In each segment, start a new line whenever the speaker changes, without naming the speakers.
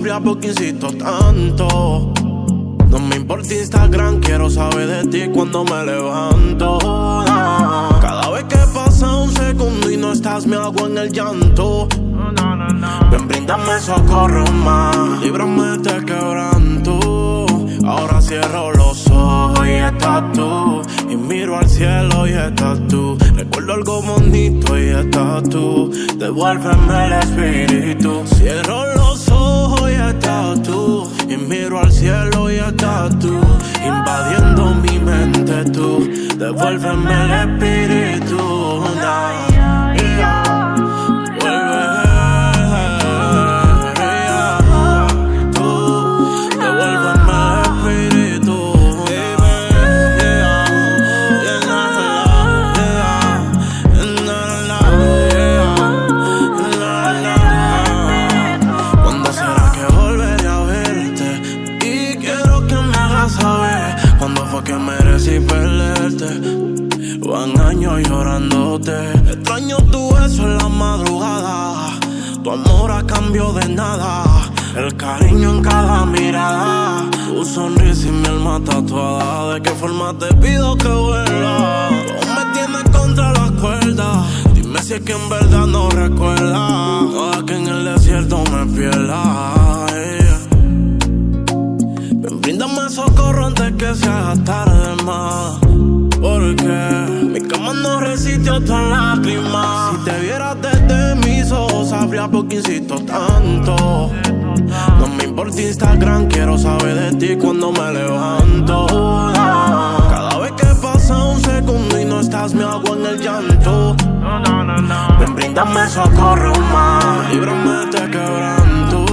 sabría por qué insisto tanto. No me importa Instagram, quiero saber de ti cuando me levanto. Cada vez que pasa un segundo y no estás, me hago en el llanto. Ven, bríndame socorro más, líbrame de este quebranto. Ahora cierro los ojos y estás tú, y miro al cielo y estás tú. Recuerdo algo bonito y estás tú. Devuélveme el espíritu. Cierro los ojos y estás tú, y miro al cielo y estás tú. Invadiendo mi mente tú. Devuélveme el espíritu. Van años llorándote. Extraño tu beso en la madrugada, tu amor a cambio de nada, el cariño en cada mirada, tu sonrisa y mi alma tatuada. ¿De qué forma te pido que vuelva? Tú me tienes contra las cuerdas. Dime si es que en verdad no recuerdas. No, que en el desierto me pierda. Ven, bríndame socorro antes que se haga tarde más. Porque mi cama no resiste otra lágrima. Si te vieras desde mis ojos, sabría por qué insisto tanto. No me importa Instagram, quiero saber de ti cuando me levanto. Cada vez que pasa un segundo y no estás, me hago en el llanto. Ven, bríndame socorro más, líbrame de este quebranto.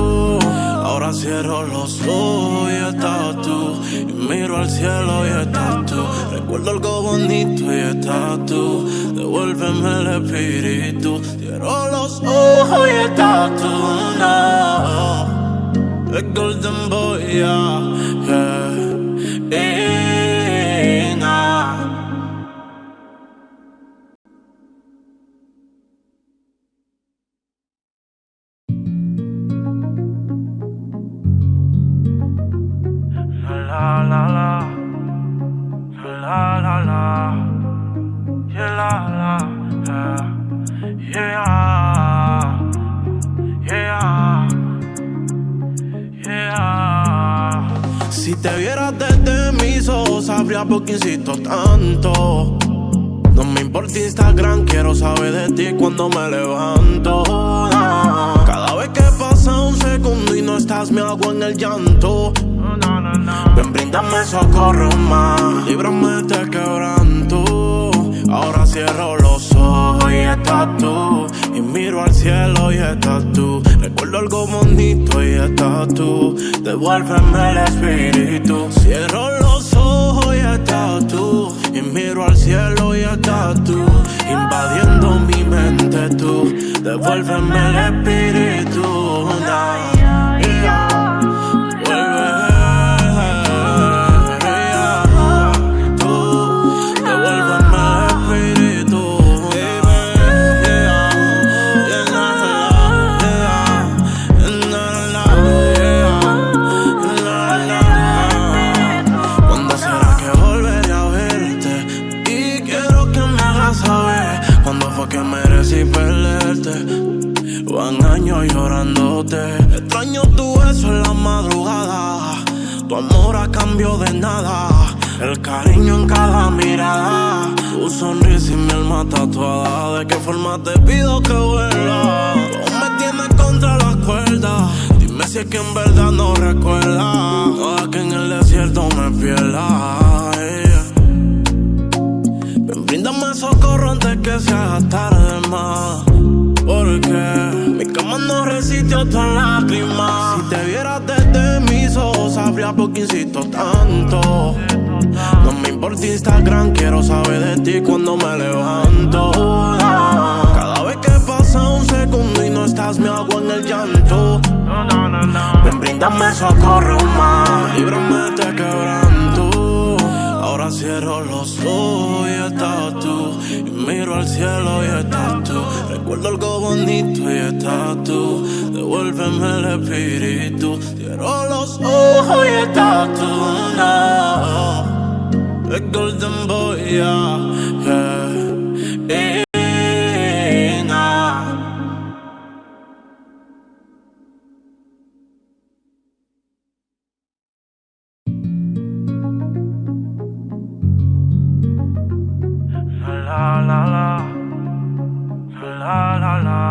Ahora cierro los ojos y estás tú, y miro al cielo y estás tú. Recuerdo algo bonito y estás tú. Devuélveme el espíritu. Cierro los ojos y estás tú, no. El Golden Boy, yeah, yeah, nah. La la la. La la la, yeah la la, yeah, yeah, yeah. Si te vieras desde mis ojos, sabría por qué insisto tanto. No me importa Instagram, quiero saber de ti cuando me levanto. Cada vez que pasa un segundo y no estás, me hago en el llanto. Ven, bríndame socorro más, líbrame de este quebranto. Ahora cierro los ojos y estás tú, y miro al cielo y estás tú. Recuerdo algo bonito y estás tú. Devuélveme el espíritu. Cierro los ojos y estás tú, y miro al cielo y estás tú. Invadiendo mi mente tú. Devuélveme el espíritu. Van años llorándote. Extraño tu beso en la madrugada, tu amor a cambio de nada, el cariño en cada mirada, tu sonrisa y mi alma tatuada. ¿De qué forma te pido que vuelva? Tú me tienes contra las cuerdas. Dime si es que en verdad no recuerdas. No, que en el desierto me pierda. Ven, bríndame socorro antes que se haga tarde más. Porque mi cama no resiste otra lágrima. Si te vieras desde mis ojos, sabría por qué insisto tanto. No me importa Instagram, quiero saber de ti cuando me levanto. Cada vez que pasa un segundo y no estás, me hago en el llanto. Ven, bríndame socorro más, líbrame de este quebranto. Ahora cierro los ojos y estás tú, y miro al cielo y estás tú. Recuerdo algo bonito y estás tú. Devuélveme el espíritu. Oh, hoy estás tú, no. The golden boy, yeah, yeah. La la la, la la la.